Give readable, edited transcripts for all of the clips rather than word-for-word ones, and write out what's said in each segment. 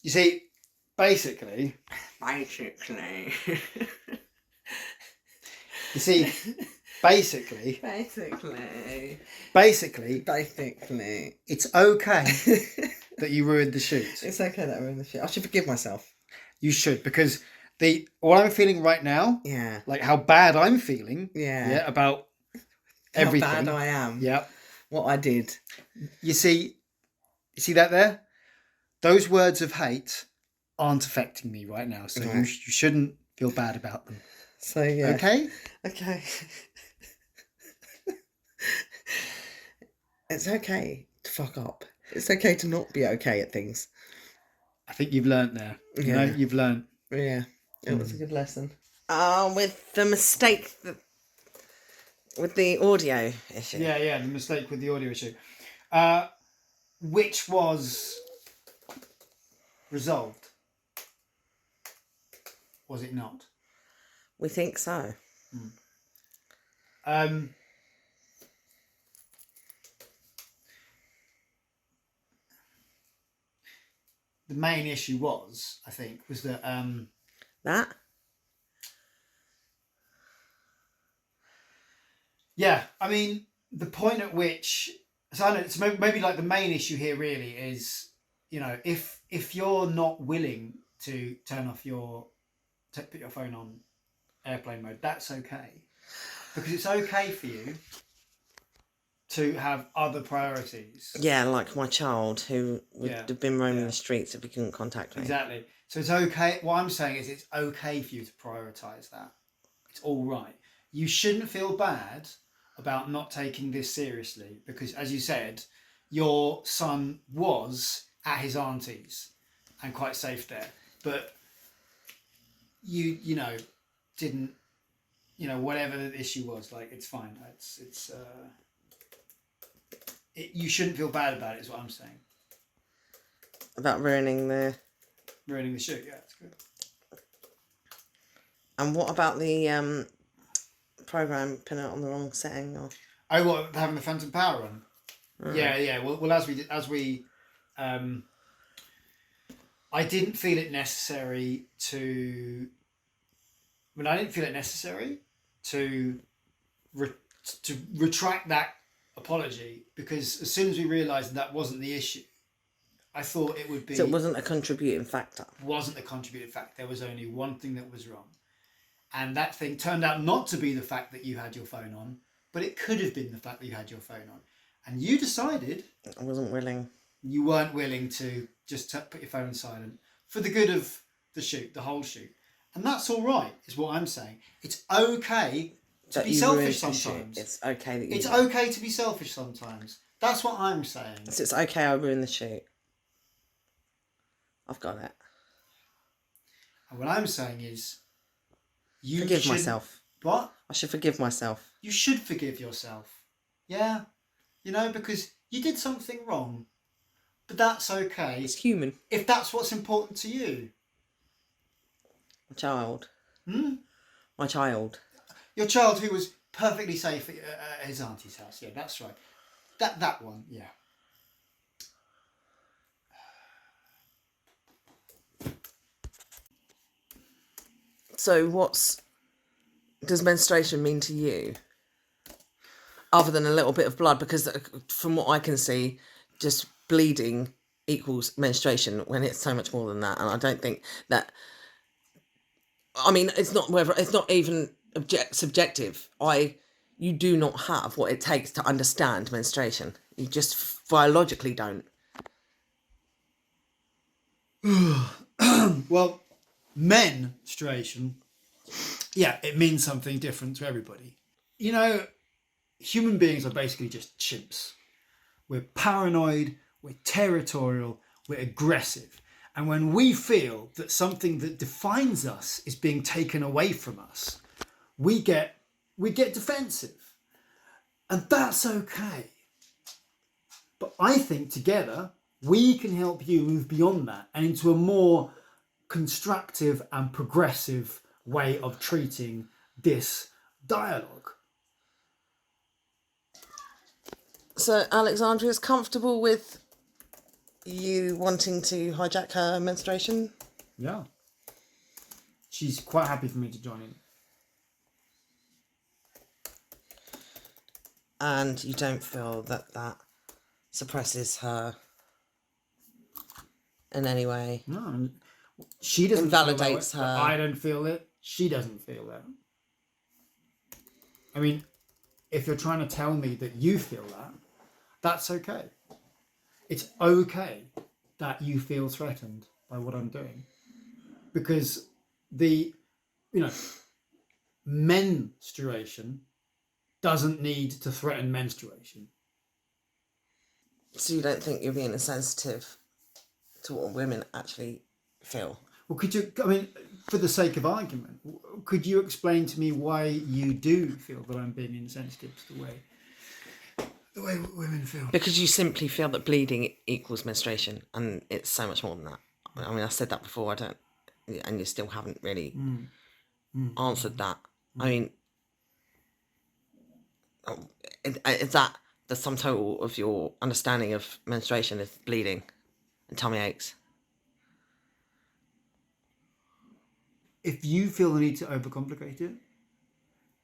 You see, basically... Basically. You see, basically... Basically. It's okay that you ruined the shoot. It's okay that I ruined the shoot. I should forgive myself. You should, because what I'm feeling right now... Yeah. Like how bad I'm feeling... Yeah. About everything. How bad I am. Yeah. What I did. You see that there? Those words of hate aren't affecting me right now, so you shouldn't feel bad about them. So, yeah. Okay? Okay. It's okay to fuck up. It's okay to not be okay at things. I think you've learnt there. You know, you've learnt. Yeah. It was a good lesson. With the mistake with the audio issue. Yeah, the mistake with the audio issue. Which was resolved. Was it not? We think so. The main issue was, I think, was that... That? Yeah, I mean, the point at which... So I know, it's maybe like the main issue here really is, you know, if you're not willing to put your phone on airplane mode, that's okay. Because it's okay for you to have other priorities. Yeah, like my child who would have been roaming the streets if he couldn't contact me. Exactly. So it's okay. What I'm saying is it's okay for you to prioritise that. It's all right. You shouldn't feel bad about not taking this seriously because, as you said, your son was at his auntie's and quite safe there. But you know, didn't, you know, whatever the issue was, like, it's fine. You shouldn't feel bad about it, is what I'm saying. About ruining the shoot, yeah, it's good. And what about the program putting it on the wrong setting? Or... Oh, what, having the Phantom Power on? Yeah. Well, as we I didn't feel it necessary to. I mean, I didn't feel it necessary to retract that apology because as soon as we realised that wasn't the issue, I thought it would be... So it wasn't a contributing factor? Wasn't a contributing factor. There was only one thing that was wrong. And that thing turned out not to be the fact that you had your phone on, but it could have been the fact that you had your phone on. And you decided... I wasn't willing. You weren't willing to just put your phone on silent for the good of the shoot, the whole shoot. And that's all right, is what I'm saying. It's okay to be selfish sometimes. It's okay that you... It's okay to be selfish sometimes. That's what I'm saying. So it's okay I ruined the shoot. I've got it. And what I'm saying is... Forgive myself. What? I should forgive myself. You should forgive yourself. Yeah? You know, because you did something wrong. But that's okay. It's human. If that's what's important to you. My child. My child. Your child who was perfectly safe at his auntie's house. Yeah, that's right. That one, yeah. So does menstruation mean to you? Other than a little bit of blood, because from what I can see, just bleeding equals menstruation when it's so much more than that. And I don't think that... I mean, it's not even subjective. You do not have what it takes to understand menstruation. You just biologically don't. Well, menstruation, yeah, it means something different to everybody. You know, human beings are basically just chimps. We're paranoid, we're territorial, we're aggressive. And when we feel that something that defines us is being taken away from us, we get defensive. And that's okay. But I think together, we can help you move beyond that and into a more constructive and progressive way of treating this dialogue. So Alexandria's comfortable with you wanting to hijack her menstruation? Yeah. She's quite happy for me to join in. And you don't feel that suppresses her in any way? No, she doesn't Invalidates feel that way, her. I don't feel it. She doesn't feel that. I mean, if you're trying to tell me that you feel that, that's okay. It's okay that you feel threatened by what I'm doing. Because menstruation doesn't need to threaten menstruation. So you don't think you're being insensitive to what women actually feel? Well, for the sake of argument, could you explain to me why you do feel that I'm being insensitive to the way women feel? Because you simply feel that bleeding equals menstruation, and it's so much more than that. I mean, I said that before. And you still haven't really answered that. I mean, is that the sum total of your understanding of menstruation is bleeding and tummy aches? If you feel the need to overcomplicate it,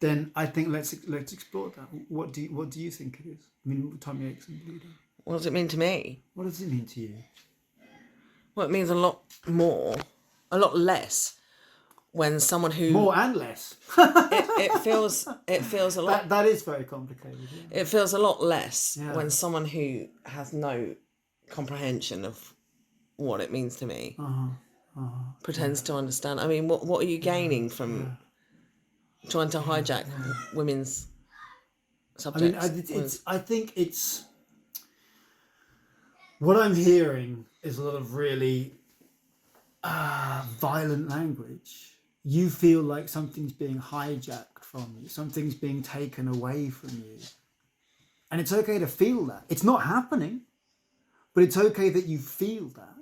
then I think let's explore that. What do you think it is? I mean, tummy aches and bleeding. What does it mean to me? What does it mean to you? Well, it means a lot less when someone who More and less. it feels a lot. That is very complicated. Yeah. It feels a lot less when someone who has no comprehension of what it means to me pretends to understand. I mean, what are you gaining from trying to hijack women's subjects? I think it's what I'm hearing is a lot of really violent language. You feel like something's being hijacked from you, something's being taken away from you, and it's okay to feel that. It's not happening, but it's okay that you feel that.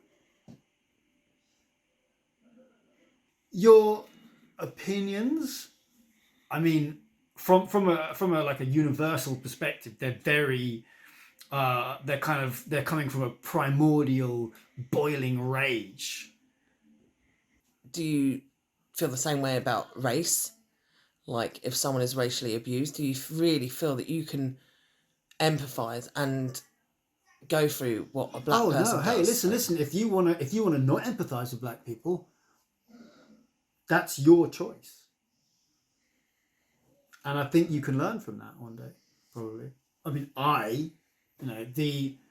Your opinions, I mean, from a like a universal perspective, they're very they're coming from a primordial boiling rage. Do you feel the same way about race? Like, if someone is racially abused, do you really feel that you can empathise and go through what a black person does? Hey, listen. If you wanna not empathise with black people, that's your choice. And I think you can learn from that one day, probably. I mean, the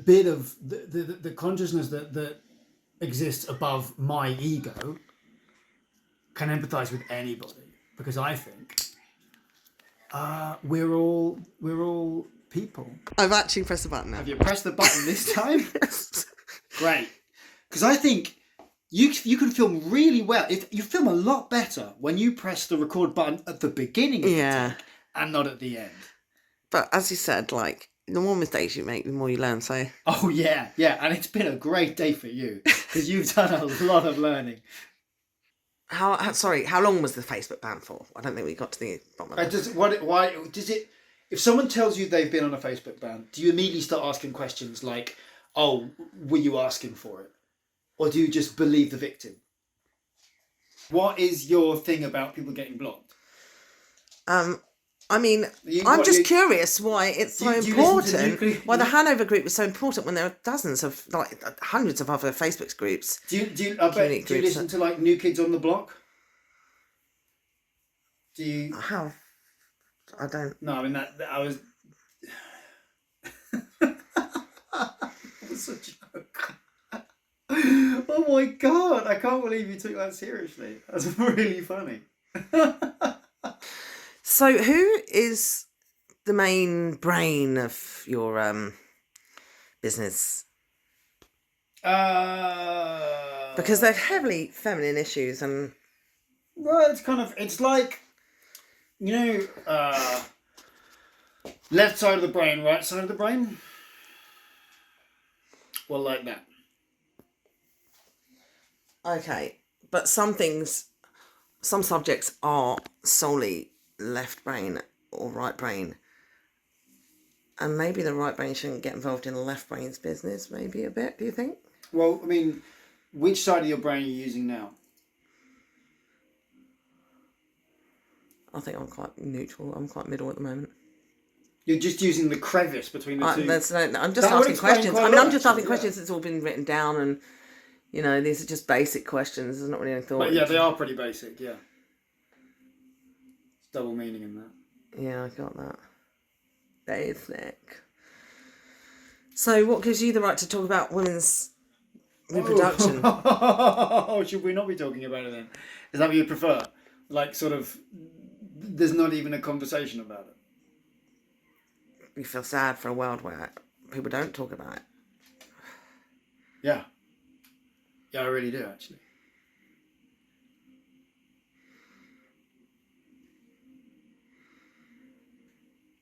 bit of the consciousness that exists above my ego can empathise with anybody, because I think we're all people. I've actually pressed the button now. Have you pressed the button this time? Great. Because I think you can film really well. You film a lot better when you press the record button at the beginning of the take and not at the end. But as you said, like, the more mistakes you make, the more you learn. So. Oh yeah, and it's been a great day for you because you've done a lot of learning. How long was the Facebook ban for? I don't think we got to the bottom of that. Why does it? If someone tells you they've been on a Facebook ban, do you immediately start asking questions like, "Oh, were you asking for it?" Or do you just believe the victim? What is your thing about people getting blocked? I mean, I'm just curious why it's so important. Why the Hanover group was so important when there are dozens of, like, hundreds of other Facebook groups. Do you listen to, like, New Kids on the Block? Do you? How? I don't. No, I mean I was. That was a joke. Oh my god! I can't believe you took that seriously. That's really funny. So, who is the main brain of your business? Because they're heavily feminine issues, and well, it's like, left side of the brain, right side of the brain. Well, like that. Okay, but some subjects are solely left brain or right brain. And maybe the right brain shouldn't get involved in the left brain's business, maybe a bit, do you think? Well, I mean, which side of your brain are you using now? I think I'm quite neutral. I'm quite middle at the moment. You're just using the crevice between the two. I'm just That would asking explain questions. quite a I mean, lot, I'm just actually, asking questions. It's all been written down, and these are just basic questions. There's not really any thought. But yeah, they are pretty basic. Yeah, it's double meaning in that. Yeah, I got that. Basic. So, what gives you the right to talk about women's reproduction? Oh, should we not be talking about it then? Is that what you prefer? Like, sort of, there's not even a conversation about it. You feel sad for a world where people don't talk about it. Yeah. Yeah, I really do, actually.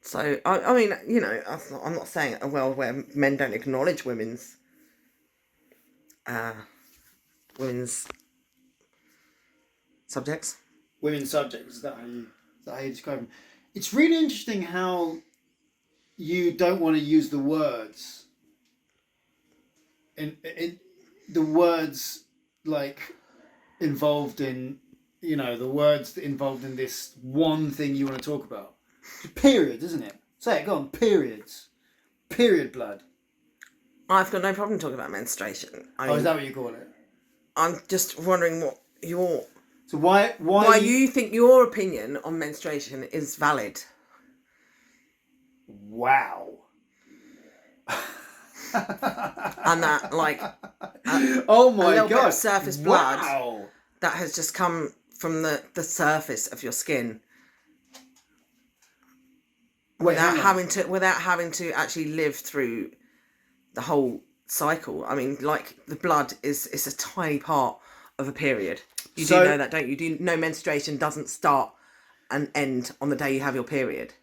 So, I mean, I'm not saying a world where men don't acknowledge women's subjects. Women's subjects, is that how you describe them? It's really interesting how you don't want to use the words. In the words, like, involved in, the words involved in this one thing you want to talk about. Periods, isn't it? Say it, go on. Periods. Period blood. I've got no problem talking about menstruation. Is that what you call it? I'm just wondering what your... So why you think your opinion on menstruation is valid. Wow. And that, like... oh my God. A little bit of God. surface blood Wow. that has just come from the surface of your skin. Without having to actually live through the whole cycle. I mean, like, the blood is a tiny part of a period. You do know that, don't you? Do you know menstruation doesn't start and end on the day you have your period?